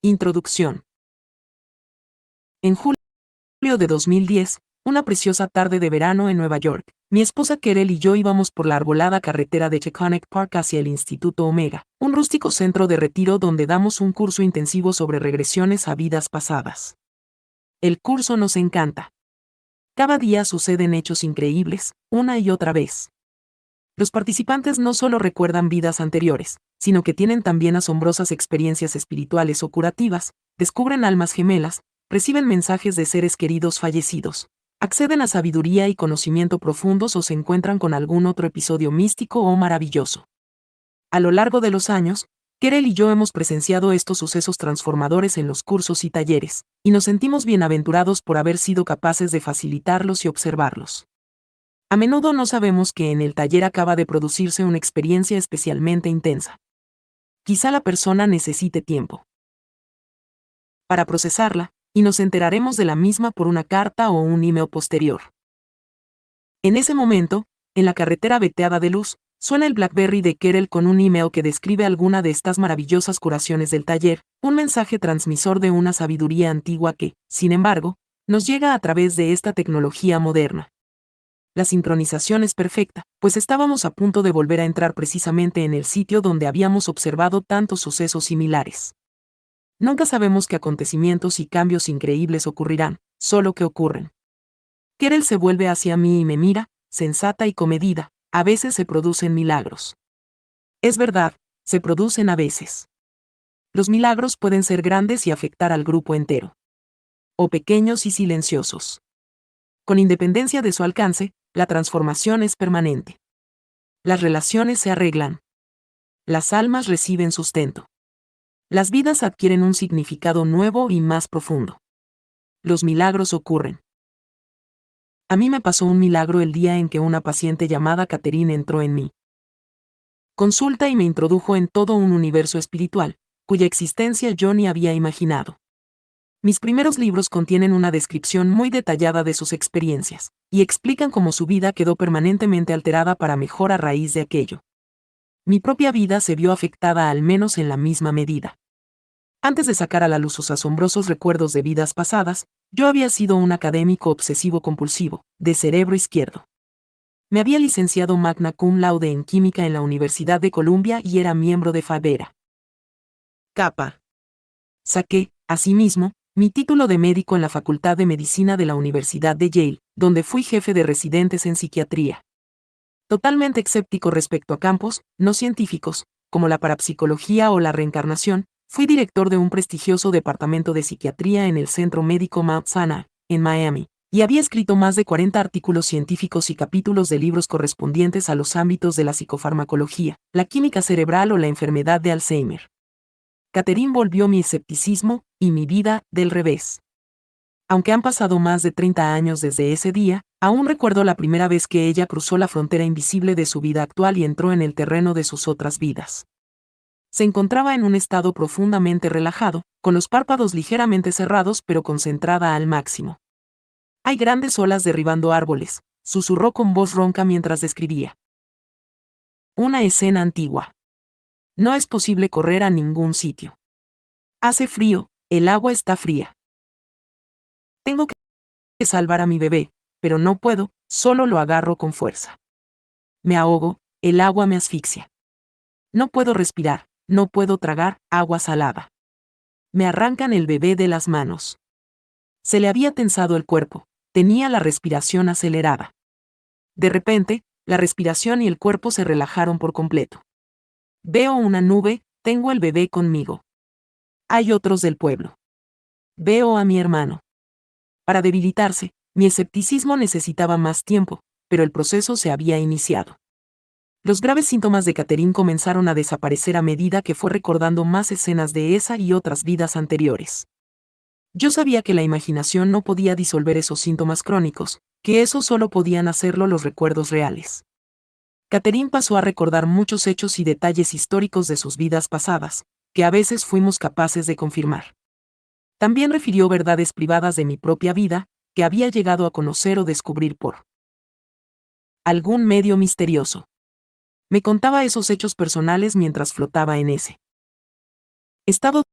Introducción. En julio de 2010, una preciosa tarde de verano en Nueva York, mi esposa Kerel y yo íbamos por la arbolada carretera de Taconic Park hacia el Instituto Omega, un rústico centro de retiro donde damos un curso intensivo sobre regresiones a vidas pasadas. El curso nos encanta. Cada día suceden hechos increíbles, una y otra vez. Los participantes no solo recuerdan vidas anteriores, sino que tienen también asombrosas experiencias espirituales o curativas, descubren almas gemelas, reciben mensajes de seres queridos fallecidos, acceden a sabiduría y conocimiento profundos o se encuentran con algún otro episodio místico o maravilloso. A lo largo de los años, Kerel y yo hemos presenciado estos sucesos transformadores en los cursos y talleres, y nos sentimos bienaventurados por haber sido capaces de facilitarlos y observarlos. A menudo no sabemos que en el taller acaba de producirse una experiencia especialmente intensa. Quizá la persona necesite tiempo para procesarla, y nos enteraremos de la misma por una carta o un email posterior. En ese momento, en la carretera veteada de luz, suena el BlackBerry de Kerel con un email que describe alguna de estas maravillosas curaciones del taller, un mensaje transmisor de una sabiduría antigua que, sin embargo, nos llega a través de esta tecnología moderna. La sincronización es perfecta, pues estábamos a punto de volver a entrar precisamente en el sitio donde habíamos observado tantos sucesos similares. Nunca sabemos qué acontecimientos y cambios increíbles ocurrirán, solo que ocurren. Kerel se vuelve hacia mí y me mira, sensata y comedida, a veces se producen milagros. Es verdad, se producen a veces. Los milagros pueden ser grandes y afectar al grupo entero. O pequeños y silenciosos. Con independencia de su alcance, la transformación es permanente. Las relaciones se arreglan. Las almas reciben sustento. Las vidas adquieren un significado nuevo y más profundo. Los milagros ocurren. A mí me pasó un milagro el día en que una paciente llamada Catherine entró en mi consulta y me introdujo en todo un universo espiritual, cuya existencia yo ni había imaginado. Mis primeros libros contienen una descripción muy detallada de sus experiencias, y explican cómo su vida quedó permanentemente alterada para mejor a raíz de aquello. Mi propia vida se vio afectada al menos en la misma medida. Antes de sacar a la luz sus asombrosos recuerdos de vidas pasadas, yo había sido un académico obsesivo-compulsivo, de cerebro izquierdo. Me había licenciado magna cum laude en química en la Universidad de Columbia y era miembro de Phi Beta Kappa. Saqué, asimismo, mi título de médico en la Facultad de Medicina de la Universidad de Yale, donde fui jefe de residentes en psiquiatría. Totalmente escéptico respecto a campos no científicos, como la parapsicología o la reencarnación, fui director de un prestigioso departamento de psiquiatría en el Centro Médico Mount Sinai, en Miami, y había escrito más de 40 artículos científicos y capítulos de libros correspondientes a los ámbitos de la psicofarmacología, la química cerebral o la enfermedad de Alzheimer. Catherine volvió mi escepticismo y mi vida del revés. Aunque han pasado más de 30 años desde ese día, aún recuerdo la primera vez que ella cruzó la frontera invisible de su vida actual y entró en el terreno de sus otras vidas. Se encontraba en un estado profundamente relajado, con los párpados ligeramente cerrados pero concentrada al máximo. Hay grandes olas derribando árboles, susurró con voz ronca mientras describía. Una escena antigua. No es posible correr a ningún sitio. Hace frío, el agua está fría. Tengo que salvar a mi bebé, pero no puedo, solo lo agarro con fuerza. Me ahogo, el agua me asfixia. No puedo respirar, no puedo tragar agua salada. Me arrancan el bebé de las manos. Se le había tensado el cuerpo, tenía la respiración acelerada. De repente, la respiración y el cuerpo se relajaron por completo. Veo una nube, tengo el bebé conmigo. Hay otros del pueblo. Veo a mi hermano. Para debilitarse, mi escepticismo necesitaba más tiempo, pero el proceso se había iniciado. Los graves síntomas de Catherine comenzaron a desaparecer a medida que fue recordando más escenas de esa y otras vidas anteriores. Yo sabía que la imaginación no podía disolver esos síntomas crónicos, que eso solo podían hacerlo los recuerdos reales. Catherine pasó a recordar muchos hechos y detalles históricos de sus vidas pasadas, que a veces fuimos capaces de confirmar. También refirió verdades privadas de mi propia vida, que había llegado a conocer o descubrir por algún medio misterioso. Me contaba esos hechos personales mientras flotaba en ese estado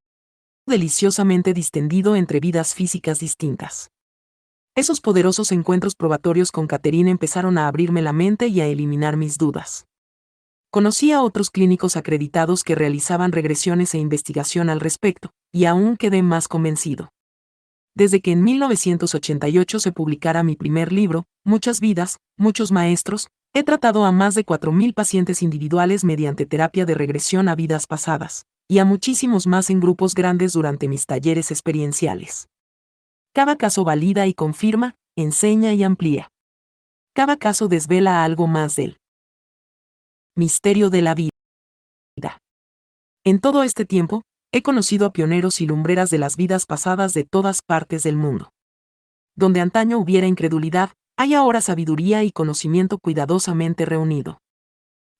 deliciosamente distendido entre vidas físicas distintas. Esos poderosos encuentros probatorios con Catherine empezaron a abrirme la mente y a eliminar mis dudas. Conocí a otros clínicos acreditados que realizaban regresiones e investigación al respecto, y aún quedé más convencido. Desde que en 1988 se publicara mi primer libro, Muchas vidas, muchos maestros, he tratado a más de 4.000 pacientes individuales mediante terapia de regresión a vidas pasadas, y a muchísimos más en grupos grandes durante mis talleres experienciales. Cada caso valida y confirma, enseña y amplía. Cada caso desvela algo más del misterio de la vida. En todo este tiempo, he conocido a pioneros y lumbreras de las vidas pasadas de todas partes del mundo. Donde antaño hubiera incredulidad, hay ahora sabiduría y conocimiento cuidadosamente reunido.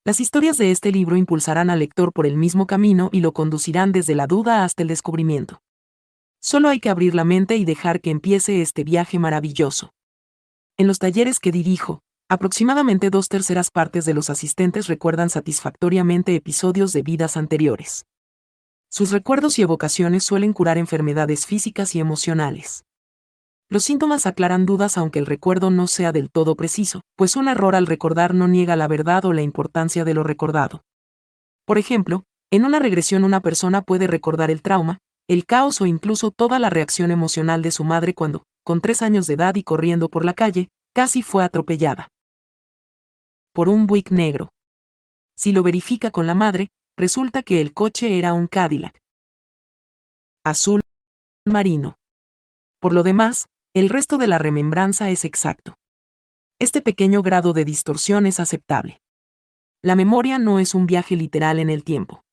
Las historias de este libro impulsarán al lector por el mismo camino y lo conducirán desde la duda hasta el descubrimiento. Solo hay que abrir la mente y dejar que empiece este viaje maravilloso. En los talleres que dirijo, aproximadamente 2/3 partes de los asistentes recuerdan satisfactoriamente episodios de vidas anteriores. Sus recuerdos y evocaciones suelen curar enfermedades físicas y emocionales. Los síntomas aclaran dudas aunque el recuerdo no sea del todo preciso, pues un error al recordar no niega la verdad o la importancia de lo recordado. Por ejemplo, en una regresión una persona puede recordar el trauma, el caos o incluso toda la reacción emocional de su madre cuando, con 3 años de edad y corriendo por la calle, casi fue atropellada por un Buick negro. Si lo verifica con la madre, resulta que el coche era un Cadillac azul marino. Por lo demás, el resto de la remembranza es exacto. Este pequeño grado de distorsión es aceptable. La memoria no es un viaje literal en el tiempo.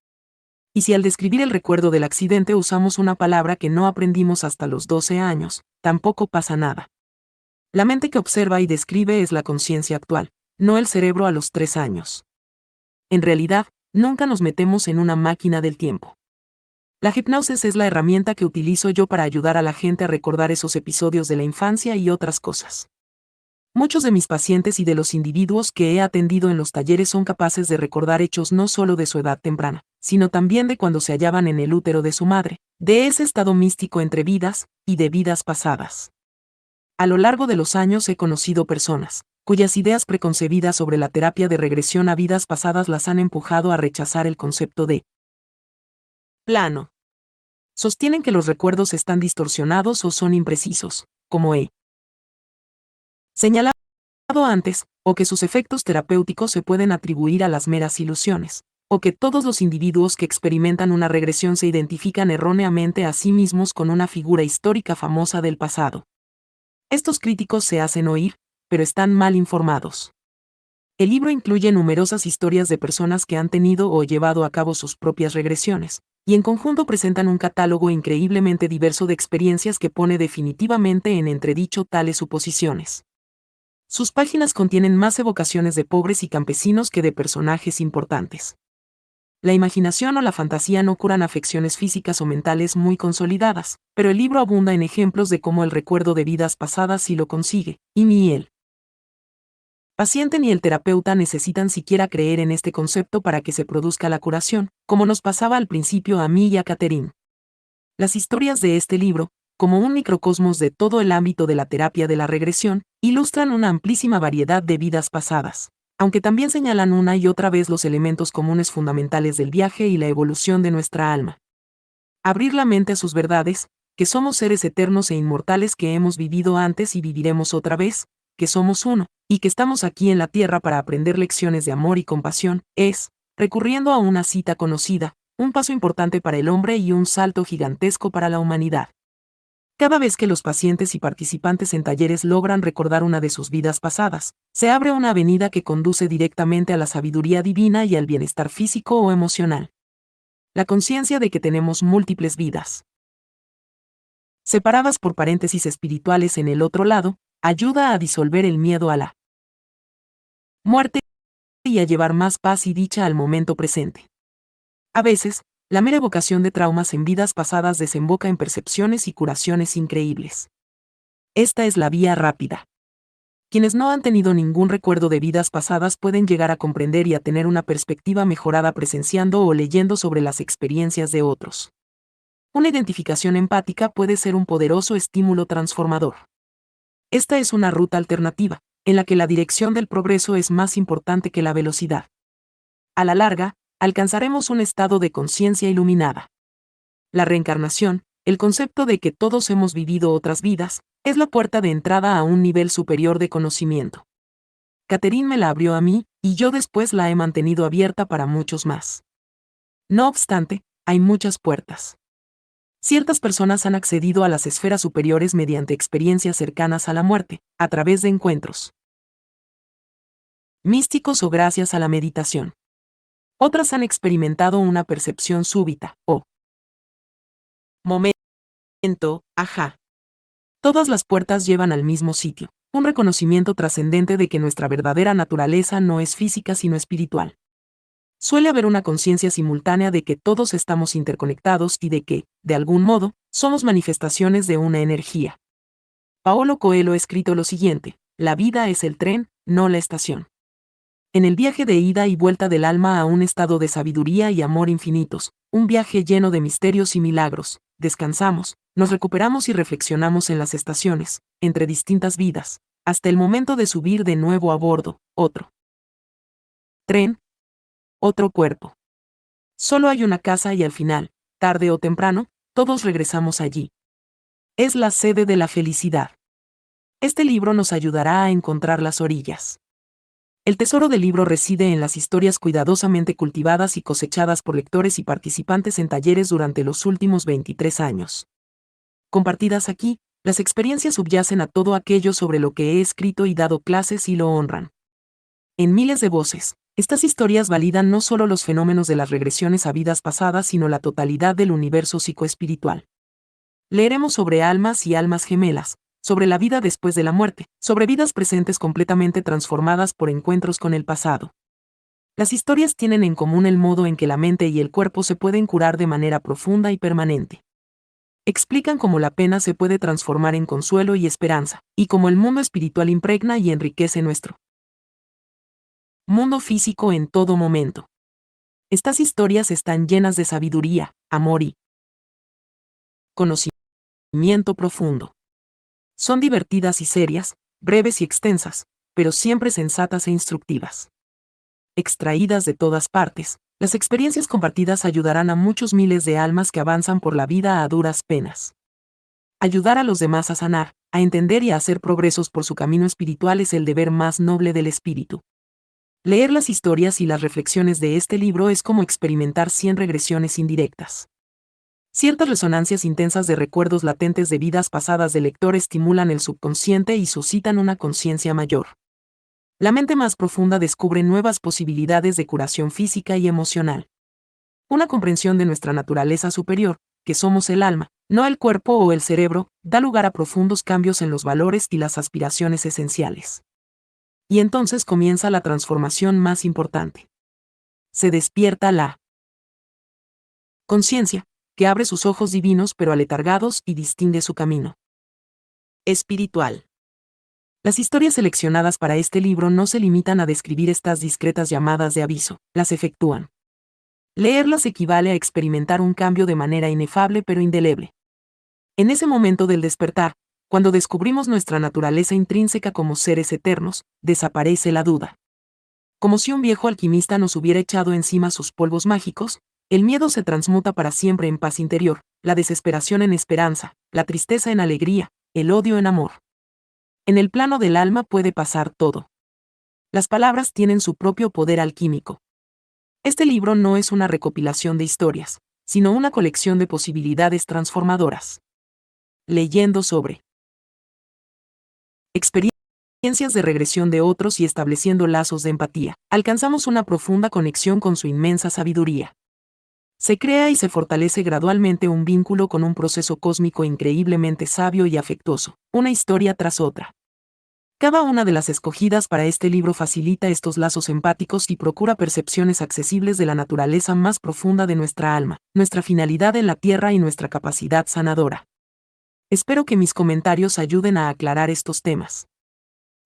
Y si al describir el recuerdo del accidente usamos una palabra que no aprendimos hasta los 12 años, tampoco pasa nada. La mente que observa y describe es la conciencia actual, no el cerebro a los 3 años. En realidad, nunca nos metemos en una máquina del tiempo. La hipnosis es la herramienta que utilizo yo para ayudar a la gente a recordar esos episodios de la infancia y otras cosas. Muchos de mis pacientes y de los individuos que he atendido en los talleres son capaces de recordar hechos no solo de su edad temprana, sino también de cuando se hallaban en el útero de su madre, de ese estado místico entre vidas y de vidas pasadas. A lo largo de los años he conocido personas cuyas ideas preconcebidas sobre la terapia de regresión a vidas pasadas las han empujado a rechazar el concepto de plano. Sostienen que los recuerdos están distorsionados o son imprecisos, como he señalado antes, o que sus efectos terapéuticos se pueden atribuir a las meras ilusiones, o que todos los individuos que experimentan una regresión se identifican erróneamente a sí mismos con una figura histórica famosa del pasado. Estos críticos se hacen oír, pero están mal informados. El libro incluye numerosas historias de personas que han tenido o llevado a cabo sus propias regresiones, y en conjunto presentan un catálogo increíblemente diverso de experiencias que pone definitivamente en entredicho tales suposiciones. Sus páginas contienen más evocaciones de pobres y campesinos que de personajes importantes. La imaginación o la fantasía no curan afecciones físicas o mentales muy consolidadas, pero el libro abunda en ejemplos de cómo el recuerdo de vidas pasadas sí lo consigue, y ni el paciente ni el terapeuta necesitan siquiera creer en este concepto para que se produzca la curación, como nos pasaba al principio a mí y a Catherine. Las historias de este libro, como un microcosmos de todo el ámbito de la terapia de la regresión, ilustran una amplísima variedad de vidas pasadas, aunque también señalan una y otra vez los elementos comunes fundamentales del viaje y la evolución de nuestra alma. Abrir la mente a sus verdades, que somos seres eternos e inmortales que hemos vivido antes y viviremos otra vez, que somos uno, y que estamos aquí en la tierra para aprender lecciones de amor y compasión, es, recurriendo a una cita conocida, un paso importante para el hombre y un salto gigantesco para la humanidad. Cada vez que los pacientes y participantes en talleres logran recordar una de sus vidas pasadas, se abre una avenida que conduce directamente a la sabiduría divina y al bienestar físico o emocional. La conciencia de que tenemos múltiples vidas, separadas por paréntesis espirituales en el otro lado, ayuda a disolver el miedo a la muerte y a llevar más paz y dicha al momento presente. A veces, la mera evocación de traumas en vidas pasadas desemboca en percepciones y curaciones increíbles. Esta es la vía rápida. Quienes no han tenido ningún recuerdo de vidas pasadas pueden llegar a comprender y a tener una perspectiva mejorada presenciando o leyendo sobre las experiencias de otros. Una identificación empática puede ser un poderoso estímulo transformador. Esta es una ruta alternativa, en la que la dirección del progreso es más importante que la velocidad. A la larga, alcanzaremos un estado de conciencia iluminada. La reencarnación, el concepto de que todos hemos vivido otras vidas, es la puerta de entrada a un nivel superior de conocimiento. Catherine me la abrió a mí, y yo después la he mantenido abierta para muchos más. No obstante, hay muchas puertas. Ciertas personas han accedido a las esferas superiores mediante experiencias cercanas a la muerte, a través de encuentros místicos o gracias a la meditación. Otras han experimentado una percepción súbita, o momento, ajá. Todas las puertas llevan al mismo sitio, un reconocimiento trascendente de que nuestra verdadera naturaleza no es física sino espiritual. Suele haber una conciencia simultánea de que todos estamos interconectados y de que, de algún modo, somos manifestaciones de una energía. Paolo Coelho ha escrito lo siguiente: la vida es el tren, no la estación. En el viaje de ida y vuelta del alma a un estado de sabiduría y amor infinitos, un viaje lleno de misterios y milagros, descansamos, nos recuperamos y reflexionamos en las estaciones, entre distintas vidas, hasta el momento de subir de nuevo a bordo, otro tren, otro cuerpo. Solo hay una casa y al final, tarde o temprano, todos regresamos allí. Es la sede de la felicidad. Este libro nos ayudará a encontrar las orillas. El tesoro del libro reside en las historias cuidadosamente cultivadas y cosechadas por lectores y participantes en talleres durante los últimos 23 años. Compartidas aquí, las experiencias subyacen a todo aquello sobre lo que he escrito y dado clases y lo honran. En miles de voces, estas historias validan no solo los fenómenos de las regresiones a vidas pasadas, sino la totalidad del universo psicoespiritual. Leeremos sobre almas y almas gemelas, sobre la vida después de la muerte, sobre vidas presentes completamente transformadas por encuentros con el pasado. Las historias tienen en común el modo en que la mente y el cuerpo se pueden curar de manera profunda y permanente. Explican cómo la pena se puede transformar en consuelo y esperanza, y cómo el mundo espiritual impregna y enriquece nuestro mundo físico en todo momento. Estas historias están llenas de sabiduría, amor y conocimiento profundo. Son divertidas y serias, breves y extensas, pero siempre sensatas e instructivas. Extraídas de todas partes, las experiencias compartidas ayudarán a muchos miles de almas que avanzan por la vida a duras penas. Ayudar a los demás a sanar, a entender y a hacer progresos por su camino espiritual es el deber más noble del espíritu. Leer las historias y las reflexiones de este libro es como experimentar 100 regresiones indirectas. Ciertas resonancias intensas de recuerdos latentes de vidas pasadas del lector estimulan el subconsciente y suscitan una conciencia mayor. La mente más profunda descubre nuevas posibilidades de curación física y emocional. Una comprensión de nuestra naturaleza superior, que somos el alma, no el cuerpo o el cerebro, da lugar a profundos cambios en los valores y las aspiraciones esenciales. Y entonces comienza la transformación más importante. Se despierta la conciencia, que abre sus ojos divinos pero aletargados y distingue su camino espiritual. Las historias seleccionadas para este libro no se limitan a describir estas discretas llamadas de aviso, las efectúan. Leerlas equivale a experimentar un cambio de manera inefable pero indeleble. En ese momento del despertar, cuando descubrimos nuestra naturaleza intrínseca como seres eternos, desaparece la duda. Como si un viejo alquimista nos hubiera echado encima sus polvos mágicos, el miedo se transmuta para siempre en paz interior, la desesperación en esperanza, la tristeza en alegría, el odio en amor. En el plano del alma puede pasar todo. Las palabras tienen su propio poder alquímico. Este libro no es una recopilación de historias, sino una colección de posibilidades transformadoras. Leyendo sobre experiencias de regresión de otros y estableciendo lazos de empatía, alcanzamos una profunda conexión con su inmensa sabiduría. Se crea y se fortalece gradualmente un vínculo con un proceso cósmico increíblemente sabio y afectuoso, una historia tras otra. Cada una de las escogidas para este libro facilita estos lazos empáticos y procura percepciones accesibles de la naturaleza más profunda de nuestra alma, nuestra finalidad en la tierra y nuestra capacidad sanadora. Espero que mis comentarios ayuden a aclarar estos temas.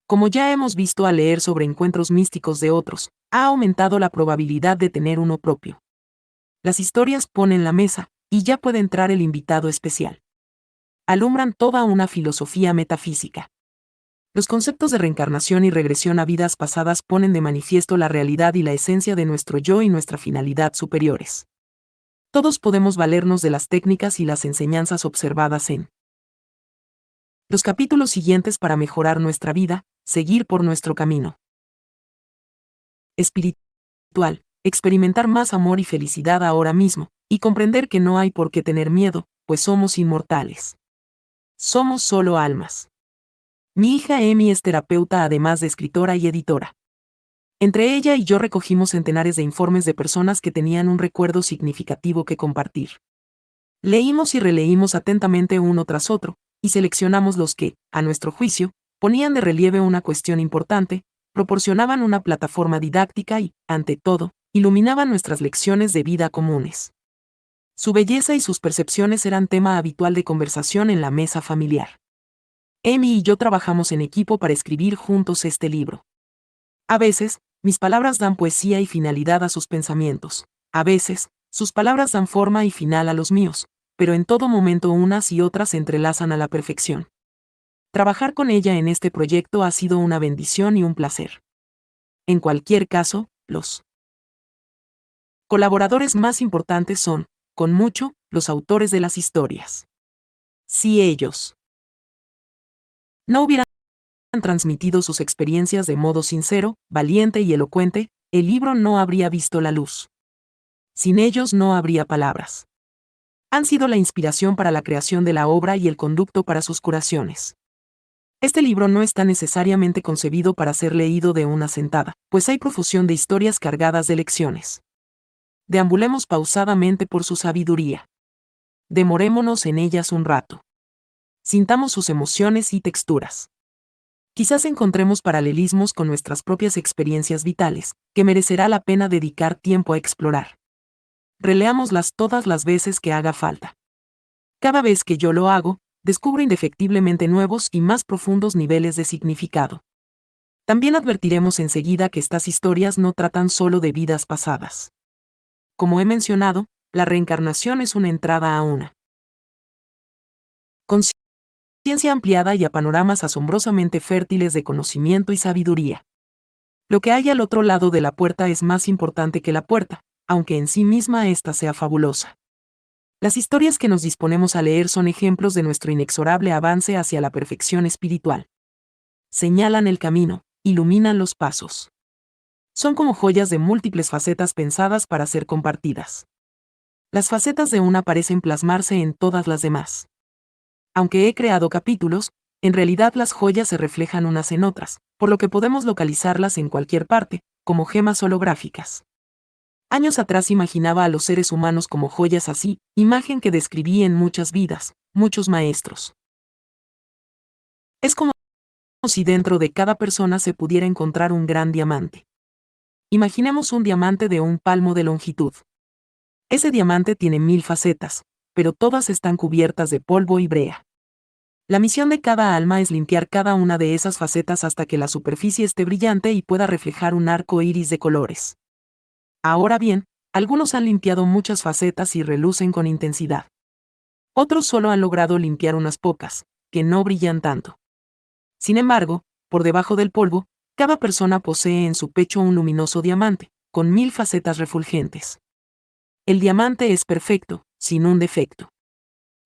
Como ya hemos visto al leer sobre encuentros místicos de otros, ha aumentado la probabilidad de tener uno propio. Las historias ponen la mesa, Y ya puede entrar el invitado especial. Alumbran toda una filosofía metafísica. Los conceptos de reencarnación y regresión a vidas pasadas ponen de manifiesto la realidad y la esencia de nuestro yo y nuestra finalidad superiores. Todos podemos valernos de las técnicas y las enseñanzas observadas en los capítulos siguientes para mejorar nuestra vida, seguir por nuestro camino espiritual, experimentar más amor y felicidad ahora mismo, y comprender que no hay por qué tener miedo, pues somos inmortales. Somos solo almas. Mi hija Emi es terapeuta además de escritora y editora. Entre ella y yo recogimos centenares de informes de personas que tenían un recuerdo significativo que compartir. Leímos y releímos atentamente uno tras otro, y seleccionamos los que, a nuestro juicio, ponían de relieve una cuestión importante, proporcionaban una plataforma didáctica y, ante todo, iluminaban nuestras lecciones de vida comunes. Su belleza y sus percepciones eran tema habitual de conversación en la mesa familiar. Emi y yo trabajamos en equipo para escribir juntos este libro. A veces, mis palabras dan poesía y finalidad a sus pensamientos. A veces, sus palabras dan forma y final a los míos, pero en todo momento unas y otras se entrelazan a la perfección. Trabajar con ella en este proyecto ha sido una bendición y un placer. En cualquier caso, los colaboradores más importantes son, con mucho, los autores de las historias. Si ellos no hubieran transmitido sus experiencias de modo sincero, valiente y elocuente, el libro no habría visto la luz. Sin ellos no habría palabras. Han sido la inspiración para la creación de la obra y el conducto para sus curaciones. Este libro no está necesariamente concebido para ser leído de una sentada, pues hay profusión de historias cargadas de lecciones. Deambulemos pausadamente por su sabiduría. Demorémonos en ellas un rato. Sintamos sus emociones y texturas. Quizás encontremos paralelismos con nuestras propias experiencias vitales, que merecerá la pena dedicar tiempo a explorar. Releámoslas todas las veces que haga falta. Cada vez que yo lo hago, descubro indefectiblemente nuevos y más profundos niveles de significado. También advertiremos enseguida que estas historias no tratan solo de vidas pasadas. Como he mencionado, la reencarnación es una entrada a una conciencia ampliada y a panoramas asombrosamente fértiles de conocimiento y sabiduría. Lo que hay al otro lado de la puerta es más importante que la puerta, aunque en sí misma ésta sea fabulosa. Las historias que nos disponemos a leer son ejemplos de nuestro inexorable avance hacia la perfección espiritual. Señalan el camino, iluminan los pasos. Son como joyas de múltiples facetas pensadas para ser compartidas. Las facetas de una parecen plasmarse en todas las demás. Aunque he creado capítulos, en realidad las joyas se reflejan unas en otras, por lo que podemos localizarlas en cualquier parte, como gemas holográficas. Años atrás imaginaba a los seres humanos como joyas así, imagen que describí en muchas vidas, muchos maestros. Es como si dentro de cada persona se pudiera encontrar un gran diamante. Imaginemos un diamante de un palmo de longitud. Ese diamante tiene 1000 facetas, pero todas están cubiertas de polvo y brea. La misión de cada alma es limpiar cada una de esas facetas hasta que la superficie esté brillante y pueda reflejar un arco iris de colores. Ahora bien, algunos han limpiado muchas facetas y relucen con intensidad. Otros solo han logrado limpiar unas pocas, que no brillan tanto. Sin embargo, por debajo del polvo, cada persona posee en su pecho un luminoso diamante, con 1000 facetas refulgentes. El diamante es perfecto, sin un defecto.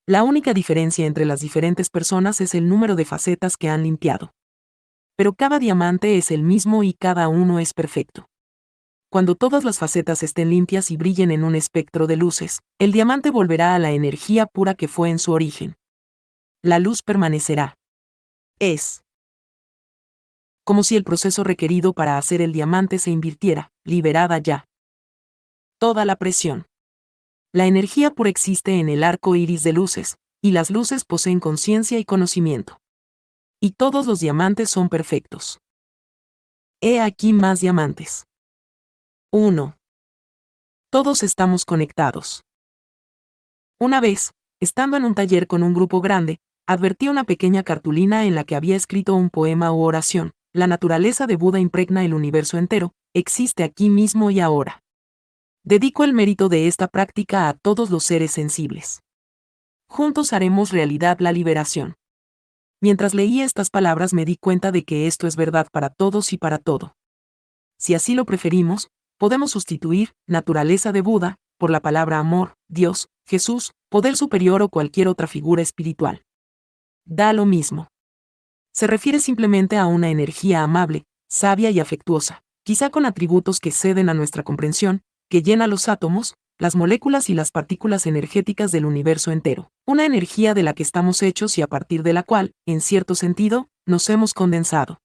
La única diferencia entre las diferentes personas es el número de facetas que han limpiado. Pero cada diamante es el mismo y cada uno es perfecto. Cuando todas las facetas estén limpias y brillen en un espectro de luces, el diamante volverá a la energía pura que fue en su origen. La luz permanecerá. Es como si el proceso requerido para hacer el diamante se invirtiera, liberada ya toda la presión. La energía pura existe en el arco iris de luces, y las luces poseen conciencia y conocimiento. Y todos los diamantes son perfectos. He aquí más diamantes. 1. Todos estamos conectados. Una vez, estando en un taller con un grupo grande, advertí una pequeña cartulina en la que había escrito un poema u oración. La naturaleza de Buda impregna el universo entero, existe aquí mismo y ahora. Dedico el mérito de esta práctica a todos los seres sensibles. Juntos haremos realidad la liberación. Mientras leía estas palabras me di cuenta de que esto es verdad para todos y para todo. Si así lo preferimos, podemos sustituir naturaleza de Buda por la palabra amor, Dios, Jesús, poder superior o cualquier otra figura espiritual. Da lo mismo. Se refiere simplemente a una energía amable, sabia y afectuosa, quizá con atributos que ceden a nuestra comprensión, que llena los átomos, las moléculas y las partículas energéticas del universo entero. Una energía de la que estamos hechos y a partir de la cual, en cierto sentido, nos hemos condensado.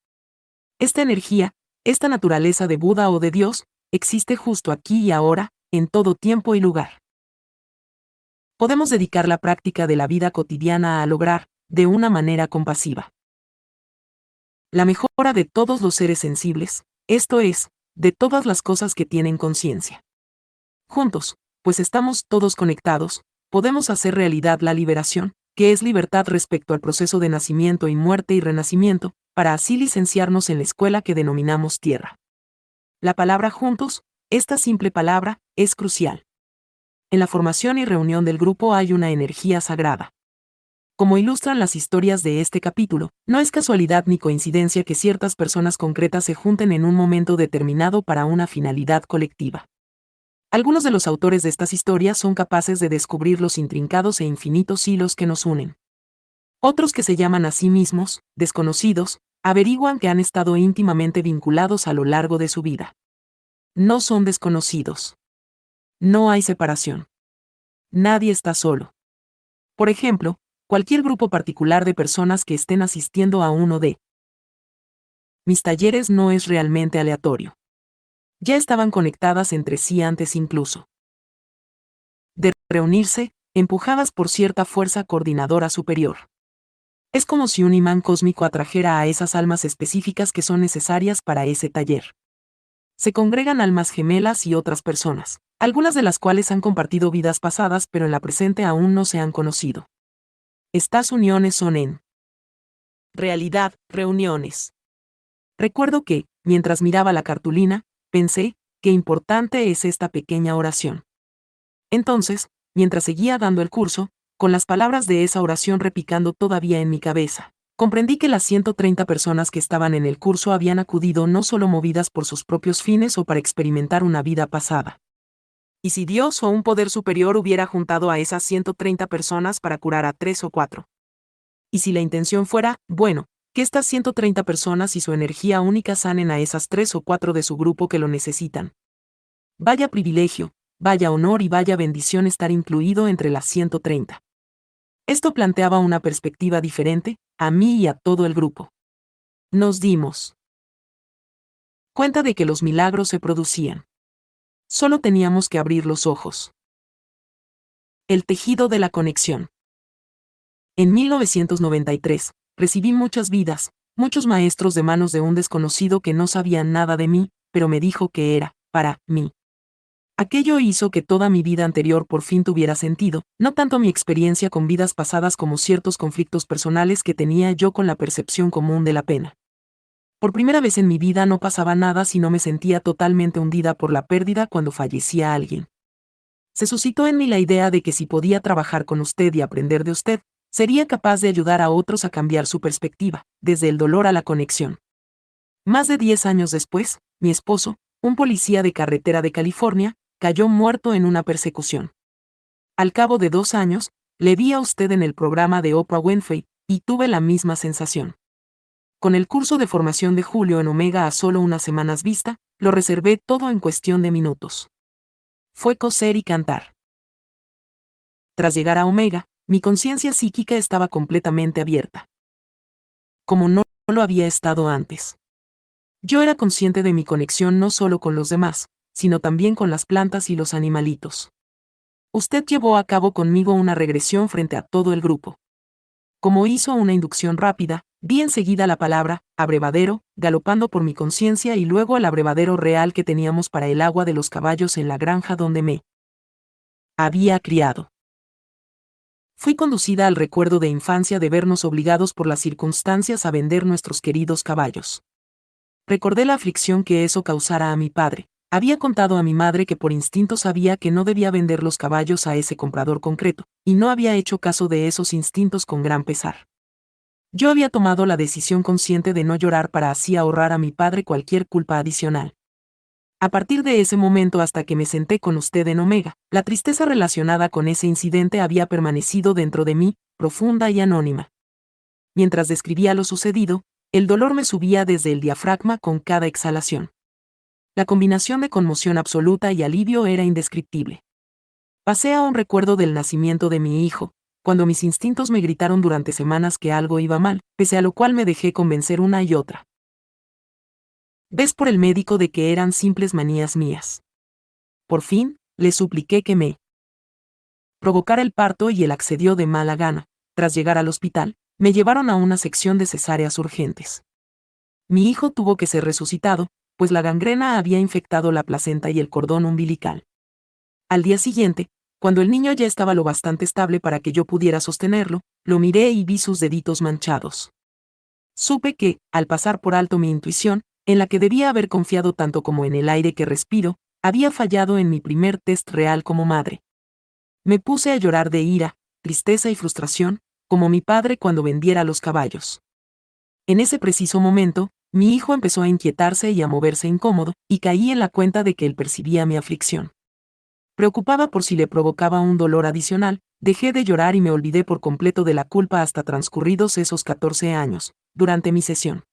Esta energía, esta naturaleza de Buda o de Dios, existe justo aquí y ahora, en todo tiempo y lugar. Podemos dedicar la práctica de la vida cotidiana a lograr, de una manera compasiva, la mejora de todos los seres sensibles, esto es, de todas las cosas que tienen conciencia. Juntos, pues estamos todos conectados, podemos hacer realidad la liberación, que es libertad respecto al proceso de nacimiento y muerte y renacimiento, para así licenciarnos en la escuela que denominamos tierra. La palabra juntos, esta simple palabra, es crucial. En la formación y reunión del grupo hay una energía sagrada. Como ilustran las historias de este capítulo, no es casualidad ni coincidencia que ciertas personas concretas se junten en un momento determinado para una finalidad colectiva. Algunos de los autores de estas historias son capaces de descubrir los intrincados e infinitos hilos que nos unen. Otros que se llaman a sí mismos, desconocidos, averiguan que han estado íntimamente vinculados a lo largo de su vida. No son desconocidos. No hay separación. Nadie está solo. Por ejemplo, cualquier grupo particular de personas que estén asistiendo a uno de mis talleres no es realmente aleatorio. Ya estaban conectadas entre sí antes incluso de reunirse, empujadas por cierta fuerza coordinadora superior. Es como si un imán cósmico atrajera a esas almas específicas que son necesarias para ese taller. Se congregan almas gemelas y otras personas, algunas de las cuales han compartido vidas pasadas pero en la presente aún no se han conocido. Estas uniones son en realidad, reuniones. Recuerdo que, mientras miraba la cartulina, pensé, qué importante es esta pequeña oración. Entonces, mientras seguía dando el curso, con las palabras de esa oración repicando todavía en mi cabeza, comprendí que las 130 personas que estaban en el curso habían acudido no solo movidas por sus propios fines o para experimentar una vida pasada. ¿Y si Dios o un poder superior hubiera juntado a esas 130 personas para curar a 3 o 4? ¿Y si la intención fuera, bueno, que estas 130 personas y su energía única sanen a esas 3 o 4 de su grupo que lo necesitan? Vaya privilegio, vaya honor y vaya bendición estar incluido entre las 130. Esto planteaba una perspectiva diferente, a mí y a todo el grupo. Nos dimos cuenta de que los milagros se producían. Solo teníamos que abrir los ojos. El tejido de la conexión. En 1993, recibí muchas vidas, muchos maestros de manos de un desconocido que no sabían nada de mí, pero me dijo que era, para mí. Aquello hizo que toda mi vida anterior por fin tuviera sentido, no tanto mi experiencia con vidas pasadas como ciertos conflictos personales que tenía yo con la percepción común de la pena. Por primera vez en mi vida no pasaba nada si no me sentía totalmente hundida por la pérdida cuando fallecía alguien. Se suscitó en mí la idea de que si podía trabajar con usted y aprender de usted, sería capaz de ayudar a otros a cambiar su perspectiva, desde el dolor a la conexión. Más de 10 años después, mi esposo, un policía de carretera de California, cayó muerto en una persecución. Al cabo de 2 años, le vi a usted en el programa de Oprah Winfrey, y tuve la misma sensación. Con el curso de formación de Julio en Omega a solo unas semanas vista, lo reservé todo en cuestión de minutos. Fue coser y cantar. Tras llegar a Omega, mi conciencia psíquica estaba completamente abierta. Como no lo había estado antes. Yo era consciente de mi conexión no solo con los demás, sino también con las plantas y los animalitos. Usted llevó a cabo conmigo una regresión frente a todo el grupo. Como hizo una inducción rápida, vi enseguida la palabra, abrevadero, galopando por mi conciencia y luego al abrevadero real que teníamos para el agua de los caballos en la granja donde me había criado. Fui conducida al recuerdo de infancia de vernos obligados por las circunstancias a vender nuestros queridos caballos. Recordé la aflicción que eso causara a mi padre, Había contado a mi madre que por instinto sabía que no debía vender los caballos a ese comprador concreto, y no había hecho caso de esos instintos con gran pesar. Yo había tomado la decisión consciente de no llorar para así ahorrar a mi padre cualquier culpa adicional. A partir de ese momento hasta que me senté con usted en Omega, la tristeza relacionada con ese incidente había permanecido dentro de mí, profunda y anónima. Mientras describía lo sucedido, el dolor me subía desde el diafragma con cada exhalación. La combinación de conmoción absoluta y alivio era indescriptible. Pasé a un recuerdo del nacimiento de mi hijo, cuando mis instintos me gritaron durante semanas que algo iba mal, pese a lo cual me dejé convencer una y otra vez por el médico de que eran simples manías mías. Por fin, le supliqué que me provocara el parto y él accedió de mala gana. Tras llegar al hospital, me llevaron a una sección de cesáreas urgentes. Mi hijo tuvo que ser resucitado, pues la gangrena había infectado la placenta y el cordón umbilical. Al día siguiente, cuando el niño ya estaba lo bastante estable para que yo pudiera sostenerlo, lo miré y vi sus deditos manchados. Supe que, al pasar por alto mi intuición, en la que debía haber confiado tanto como en el aire que respiro, había fallado en mi primer test real como madre. Me puse a llorar de ira, tristeza y frustración, como mi padre cuando vendiera los caballos. En ese preciso momento, mi hijo empezó a inquietarse y a moverse incómodo, y caí en la cuenta de que él percibía mi aflicción. Preocupada por si le provocaba un dolor adicional, dejé de llorar y me olvidé por completo de la culpa hasta transcurridos esos 14 años, durante mi sesión.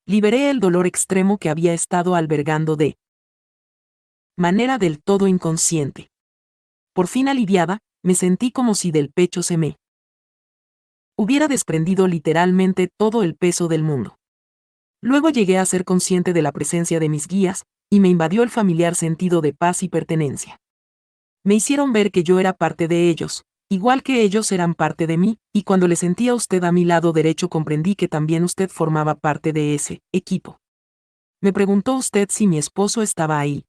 Liberé el dolor extremo que había estado albergando de manera del todo inconsciente. Por fin aliviada, me sentí como si del pecho se me hubiera desprendido literalmente todo el peso del mundo. Luego llegué a ser consciente de la presencia de mis guías, y me invadió el familiar sentido de paz y pertenencia. Me hicieron ver que yo era parte de ellos, igual que ellos eran parte de mí, y cuando le sentí a usted a mi lado derecho comprendí que también usted formaba parte de ese equipo. Me preguntó usted si mi esposo estaba ahí.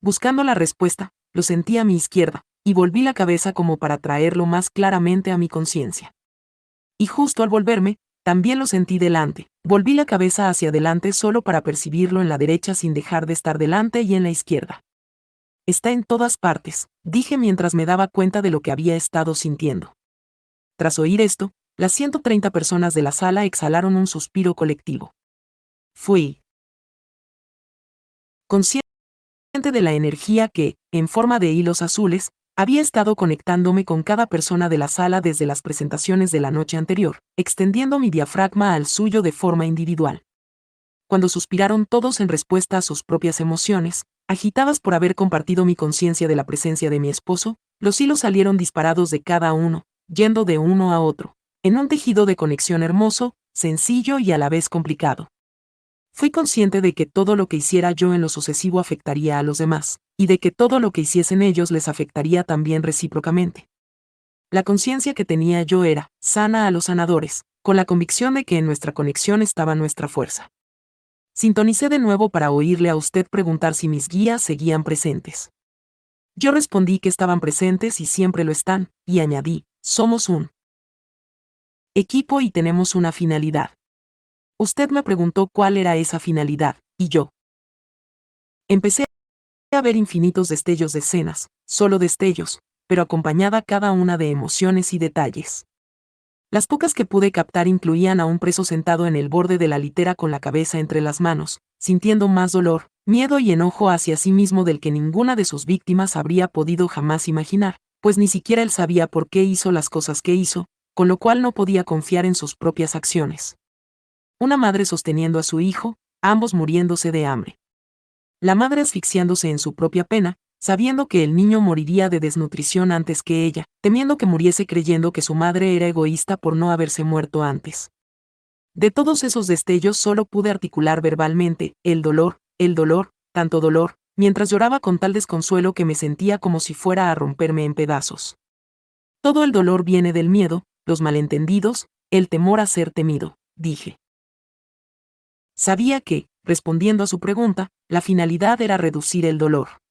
Buscando la respuesta, lo sentí a mi izquierda, y volví la cabeza como para traerlo más claramente a mi conciencia. Y justo al volverme, también lo sentí delante. Volví la cabeza hacia adelante solo para percibirlo en la derecha sin dejar de estar delante y en la izquierda. Está en todas partes, dije mientras me daba cuenta de lo que había estado sintiendo. Tras oír esto, las 130 personas de la sala exhalaron un suspiro colectivo. Fui consciente de la energía que, en forma de hilos azules, había estado conectándome con cada persona de la sala desde las presentaciones de la noche anterior, extendiendo mi diafragma al suyo de forma individual. Cuando suspiraron todos en respuesta a sus propias emociones, agitadas por haber compartido mi conciencia de la presencia de mi esposo, los hilos salieron disparados de cada uno, yendo de uno a otro, en un tejido de conexión hermoso, sencillo y a la vez complicado. Fui consciente de que todo lo que hiciera yo en lo sucesivo afectaría a los demás, y de que todo lo que hiciesen ellos les afectaría también recíprocamente. La conciencia que tenía yo era, sana a los sanadores, con la convicción de que en nuestra conexión estaba nuestra fuerza. Sintonicé de nuevo para oírle a usted preguntar si mis guías seguían presentes. Yo respondí que estaban presentes y siempre lo están, y añadí, somos un equipo y tenemos una finalidad. Usted me preguntó cuál era esa finalidad, y yo empecé a ver infinitos destellos de escenas, solo destellos, pero acompañada cada una de emociones y detalles. Las pocas que pude captar incluían a un preso sentado en el borde de la litera con la cabeza entre las manos, sintiendo más dolor, miedo y enojo hacia sí mismo del que ninguna de sus víctimas habría podido jamás imaginar, pues ni siquiera él sabía por qué hizo las cosas que hizo, con lo cual no podía confiar en sus propias acciones. Una madre sosteniendo a su hijo, ambos muriéndose de hambre. La madre asfixiándose en su propia pena, sabiendo que el niño moriría de desnutrición antes que ella, temiendo que muriese creyendo que su madre era egoísta por no haberse muerto antes. De todos esos destellos solo pude articular verbalmente, el dolor, tanto dolor, mientras lloraba con tal desconsuelo que me sentía como si fuera a romperme en pedazos. Todo el dolor viene del miedo, los malentendidos, el temor a ser temido, dije. Sabía que, respondiendo a su pregunta, la finalidad era reducir el dolor.